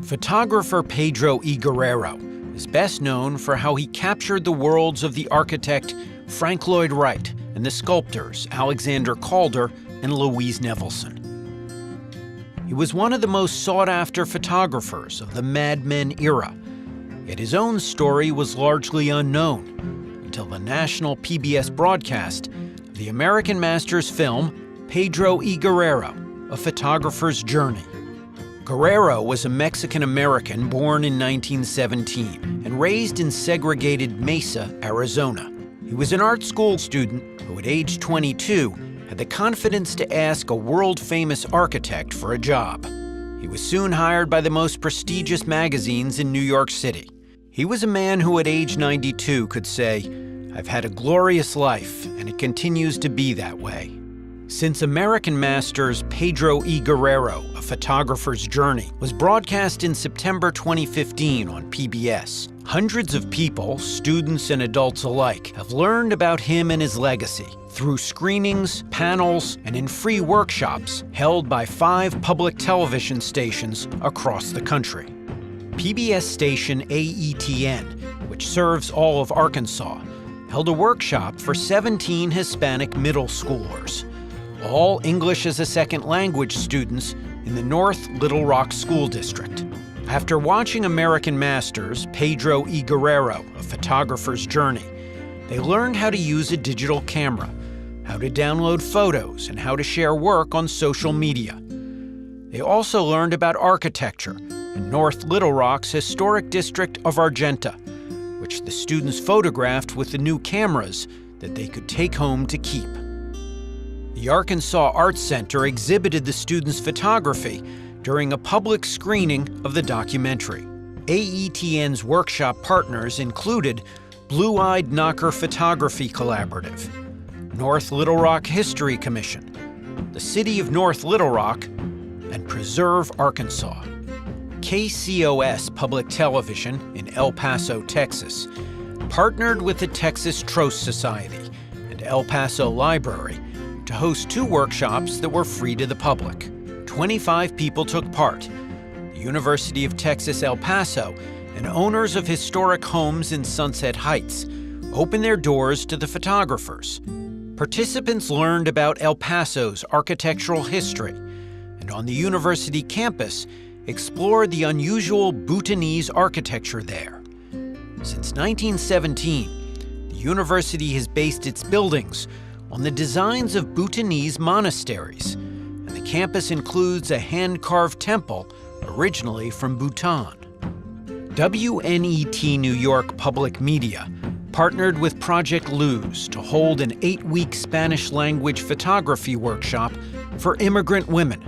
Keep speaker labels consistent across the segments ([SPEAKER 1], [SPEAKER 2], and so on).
[SPEAKER 1] Photographer Pedro Guerrero is best known for how he captured the worlds of the architect Frank Lloyd Wright and the sculptors Alexander Calder and Louise Nevelson. He was one of the most sought-after photographers of the Mad Men era, yet his own story was largely unknown until the national PBS broadcast of the American Master's film Pedro Guerrero, A Photographer's Journey. Guerrero was a Mexican-American born in 1917 and raised in segregated Mesa, Arizona. He was an art school student who, at age 22, had the confidence to ask a world-famous architect for a job. He was soon hired by the most prestigious magazines in New York City. He was a man who, at age 92, could say, "I've had a glorious life, and it continues to be that way." Since American Master's Pedro Guerrero, A Photographer's Journey, was broadcast in September 2015 on PBS, hundreds of people, students and adults alike, have learned about him and his legacy through screenings, panels, and in free workshops held by 5 public television stations across the country. PBS station AETN, which serves all of Arkansas, held a workshop for 17 Hispanic middle schoolers, all English as a second language students in the North Little Rock School District. After watching American Master's Pedro Guerrero, A Photographer's Journey, they learned how to use a digital camera, how to download photos, and how to share work on social media. They also learned about architecture in North Little Rock's historic district of Argenta, which the students photographed with the new cameras that they could take home to keep. The Arkansas Arts Center exhibited the students' photography during a public screening of the documentary. AETN's workshop partners included Blue-Eyed Knocker Photography Collaborative, North Little Rock History Commission, the City of North Little Rock, and Preserve Arkansas. KCOS Public Television in El Paso, Texas, partnered with the Texas Trost Society and El Paso Library to host 2 workshops that were free to the public. 25 people took part. The University of Texas El Paso and owners of historic homes in Sunset Heights opened their doors to the photographers. Participants learned about El Paso's architectural history, and on the university campus, explored the unusual Bhutanese architecture there. Since 1917, the university has based its buildings on the designs of Bhutanese monasteries, and the campus includes a hand-carved temple originally from Bhutan. WNET New York Public Media partnered with Project Luz to hold an 8-week Spanish-language photography workshop for immigrant women,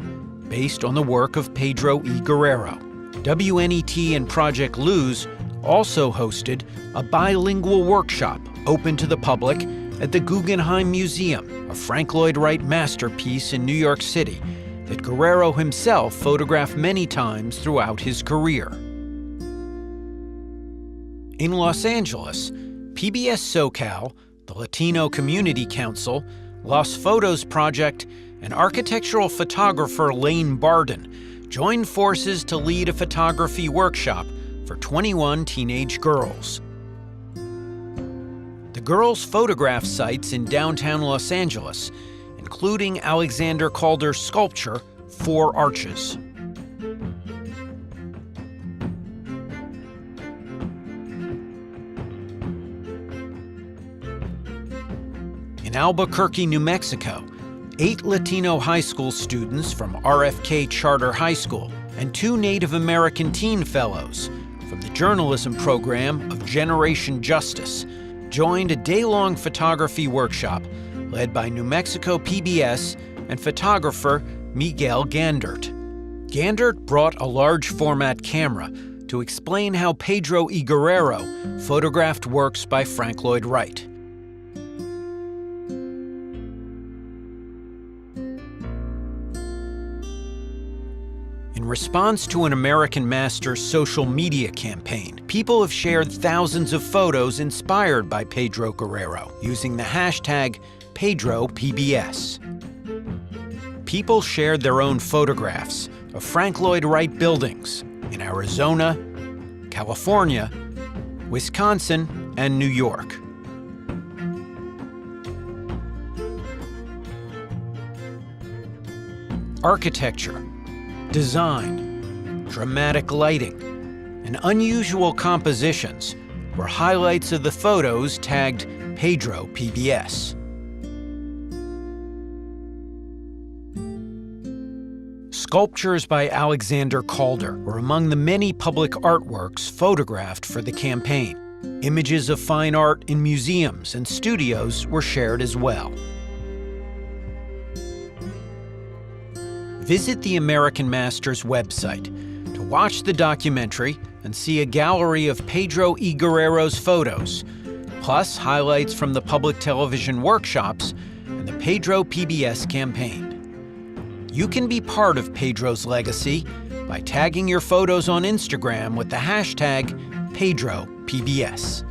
[SPEAKER 1] based on the work of Pedro Guerrero. WNET and Project Luz also hosted a bilingual workshop open to the public at the Guggenheim Museum, a Frank Lloyd Wright masterpiece in New York City that Guerrero himself photographed many times throughout his career. In Los Angeles, PBS SoCal, the Latino Community Council, Los Fotos Project, and architectural photographer Lane Barden joined forces to lead a photography workshop for 21 teenage girls. The girls photographed sites in downtown Los Angeles, including Alexander Calder's sculpture, 4 Arches. In Albuquerque, New Mexico, 8 Latino high school students from RFK Charter High School and 2 Native American teen fellows from the journalism program of Generation Justice joined a day-long photography workshop led by New Mexico PBS and photographer Miguel Gandert. Gandert brought a large-format camera to explain how Pedro Guerrero photographed works by Frank Lloyd Wright. In response to an American Master's social media campaign, people have shared thousands of photos inspired by Pedro Guerrero using the hashtag #PedroPBS. People shared their own photographs of Frank Lloyd Wright buildings, in Arizona, California, Wisconsin, and New York. Architecture, design, dramatic lighting, and unusual compositions were highlights of the photos tagged Pedro PBS. Sculptures by Alexander Calder were among the many public artworks photographed for the campaign. Images of fine art in museums and studios were shared as well. Visit the American Masters website to watch the documentary and see a gallery of Pedro E. Guerrero's photos, plus highlights from the public television workshops and the Pedro PBS campaign. You can be part of Pedro's legacy by tagging your photos on Instagram with the hashtag PedroPBS.